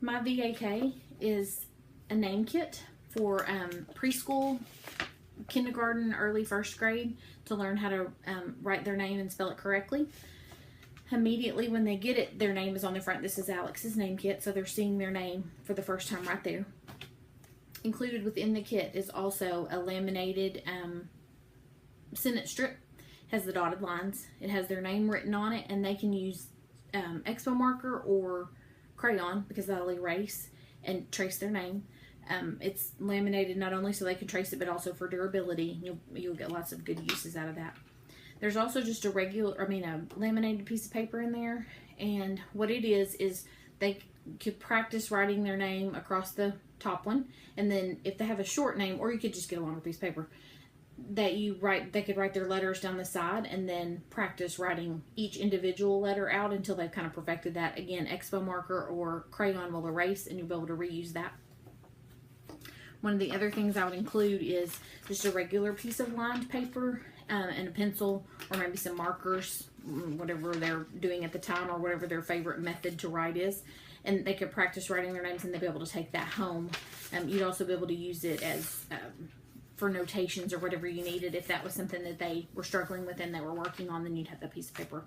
My VAK is a name kit for preschool, kindergarten, early first grade to learn how to write their name and spell it correctly. Immediately when they get it, their name is on the front. This is Alex's name kit, so they're seeing their name for the first time right there. Included within the kit is also a laminated sentence strip. Has the dotted lines. It has their name written on it, and they can use Expo marker or crayon, because that'll erase and trace their name. It's laminated not only so they can trace it, but also for durability. You'll get lots of good uses out of that. There's also just a laminated piece of paper in there, and what it is they could practice writing their name across the top one, and then if they have a short name, or you could just get a longer piece of paper that they could write their letters down the side and then practice writing each individual letter out until they've kind of perfected that. Again, Expo marker or crayon will erase, and you'll be able to reuse that. One of the other things I would include is just a regular piece of lined paper and a pencil, or maybe some markers, whatever they're doing at the time, or whatever their favorite method to write is. And they could practice writing their names, and they'd be able to take that home. You'd also be able to use it as for notations or whatever you needed. If that was something that they were struggling with and they were working on, then you'd have that piece of paper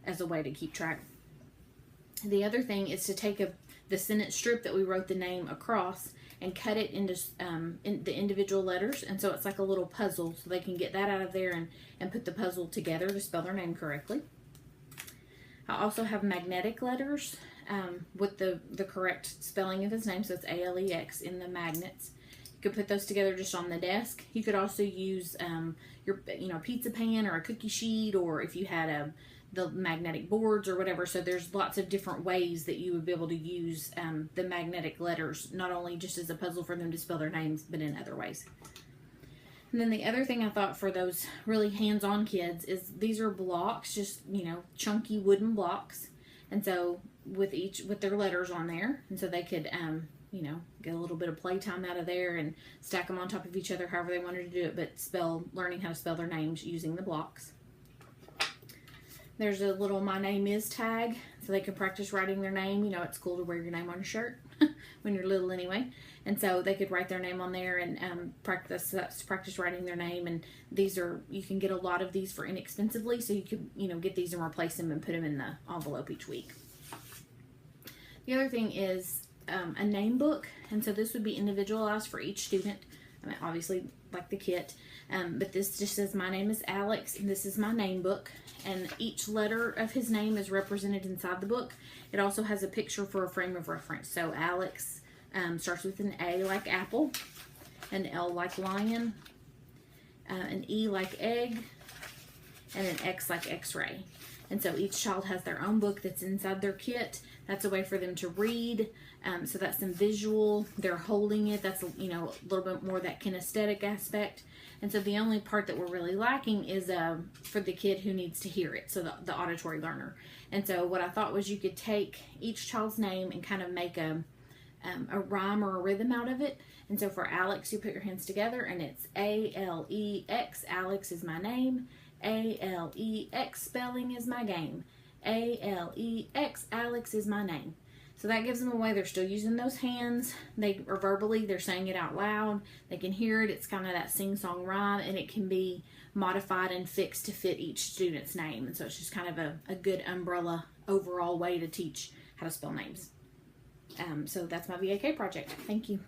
as a way to keep track. The other thing is to take the sentence strip that we wrote the name across and cut it into in the individual letters, and so it's like a little puzzle, so they can get that out of there and put the puzzle together to spell their name correctly. I also have magnetic letters with the correct spelling of his name, so it's ALEX in the magnets. You could put those together just on the desk. You could also use your pizza pan or a cookie sheet, or if you had the magnetic boards or whatever. So there's lots of different ways that you would be able to use the magnetic letters, not only just as a puzzle for them to spell their names, but in other ways. And then the other thing I thought for those really hands-on kids is these are blocks, just chunky wooden blocks, and so with their letters on there, and so they could get a little bit of playtime out of there and stack them on top of each other however they wanted to do it, but learning how to spell their names using the blocks. There's a little "My Name Is" tag, so they can practice writing their name. It's cool to wear your name on your shirt when you're little anyway. And so they could write their name on there and practice writing their name. And you can get a lot of these for inexpensively, so you could get these and replace them and put them in the envelope each week. The other thing is a name book, and so this would be individualized for each student. Obviously like the kit, but this just says "My name is Alex," and this is my name book, and each letter of his name is represented inside the book. It also has a picture for a frame of reference. So Alex starts with an A like apple, an L like lion, an E like egg, and an X like x-ray. And so each child has their own book that's inside their kit. That's a way for them to read. So that's some visual. They're holding it. That's a little bit more that kinesthetic aspect. And so the only part that we're really lacking is for the kid who needs to hear it, so the auditory learner. And so what I thought was you could take each child's name and kind of make a rhyme or a rhythm out of it. And so for Alex, you put your hands together, and it's ALEX. Alex is my name. ALEX, spelling is my game. ALEX, Alex is my name. So that gives them a way. They're still using those hands. They're saying it out loud. They can hear it. It's kind of that sing-song rhyme, and it can be modified and fixed to fit each student's name. And so it's just kind of a good umbrella overall way to teach how to spell names. So that's my VAK project. Thank you.